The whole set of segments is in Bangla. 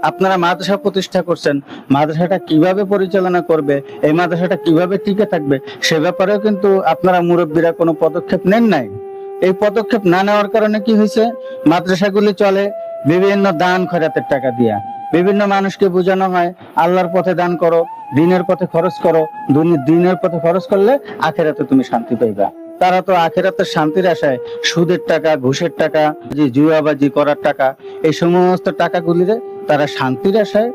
আপনারা মাদ্রাসা প্রতিষ্ঠা করছেন, মাদ্রাসাটা কিভাবে পরিচালনা করবে, এই মাদ্রাসাটা কিভাবে টিকে থাকবে, সে ব্যাপারেও কিন্তু আপনারা মুরব্বীরা কোনো পদক্ষেপ নেন নাই। এই পদক্ষেপ না নেওয়ার কারণে কি হয়েছে, মাদ্রাসাগুলি চলে বিভিন্ন দান খয়রাতের টাকা দিয়া। বিভিন্ন মানুষকে বোঝানো হয় আল্লাহর পথে দান করো, দিনের পথে খরচ করো, দিনের পথে খরচ করলে আখেরাতে তুমি শান্তি পাইবা। তারা তো আখেরাতের শান্তির আশায় সুদের টাকা, ঘুষের টাকা, জুয়াবাজি করার টাকা, এই সমস্ত টাকাগুলিরে তারা শান্তির আশায়,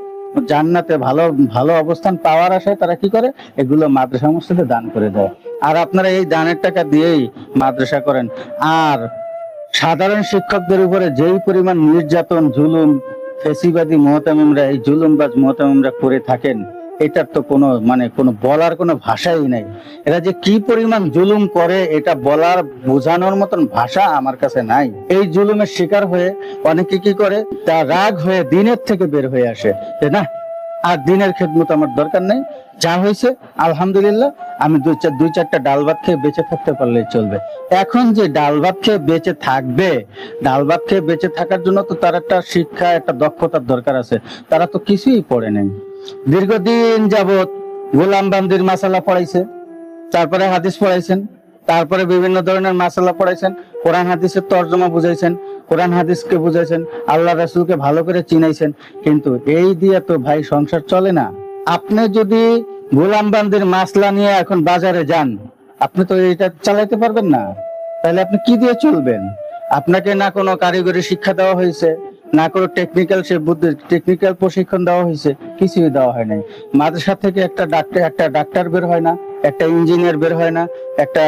জান্নাতে ভালো ভালো অবস্থান পাওয়ার আশায় তারা কি করে, এগুলো মাদ্রাসা মসজিদে দান করে দেয়। আর আপনারা এই দানের টাকা দিয়েই মাদ্রাসা করেন। আর সাধারণ শিক্ষকদের উপরে যেই পরিমাণ নির্যাতন, জুলুম ফেসিবাদী মুহতামিমরা, এই জুলুমবাজ মুহতামিমরা করে থাকেন, এটার তো কোনো বলার কোনো ভাষাই নাই। এরা যে কি পরিমাণ জুলুম করে এটা বলার, বোঝানোর মতন ভাষা আমার কাছে নাই। এই জুলুমের শিকার হয়ে অনেকে কি করে, তা রাগ হয়ে দিনের থেকে বের হয়ে আসে যে না, আর দিনের খেদমত আমার দরকার নেই, যা হয়েছে আলহামদুলিল্লাহ, আমি দুই চারটা ডাল ভাত খেয়ে বেঁচে থাকতে পারলেই চলবে। এখন যে ডাল ভাত খেয়ে বেঁচে থাকবে, ডাল ভাত খেয়ে বেঁচে থাকার জন্য তো তার একটা শিক্ষা, একটা দক্ষতার দরকার আছে। তারা তো কিছুই পড়ে নেই। দীর্ঘদিন যাবত গোলামবান্দির মাসালা পড়াইছে, তারপরে হাদিস পড়াইছেন, তারপরে বিভিন্ন ধরনের মাসালা পড়াইছেন, কোরআন হাদিসের তর্জমা বুঝাইছেন, কোরআন হাদিসকে বুঝাইছেন, আল্লাহ রাসূলকে ভালো করে চিনাইছেন, কিন্তু এই দিয়ে তো ভাই সংসার চলে না। আপনি যদি গোলামবান্দির মাসলা নিয়ে এখন বাজারে যান, আপনি তো এটা চালাইতে পারবেন না। তাহলে আপনি কি দিয়ে চলবেন? আপনাকে না কোনো কারিগরি শিক্ষা দেওয়া হয়েছে, না কোনো টেকনিক্যাল প্রশিক্ষণ দেওয়া হয়েছে, কিছুই দেওয়া হয় নাই। মাদ্রাসা থেকে একটা ডাক্তার বের হয় না, একটা ইঞ্জিনিয়ার বের হয় না, একটা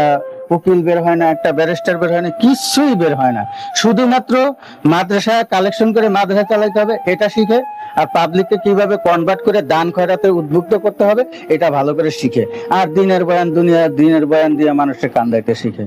উকিল বের হয় না, একটা ব্যারিস্টার বের হয় না, কিছুই বের হয় না। শুধুমাত্র মাদ্রাসা কালেকশন করে মাদ্রাসা চালাইতে হবে এটা শিখে, আর পাবলিককে কিভাবে কনভার্ট করে দান খয়রাতে উদ্বুদ্ধ করতে হবে এটা ভালো করে শিখে। আর দিনের বয়ান দিয়ে মানুষকে কান্দাইতে শিখে।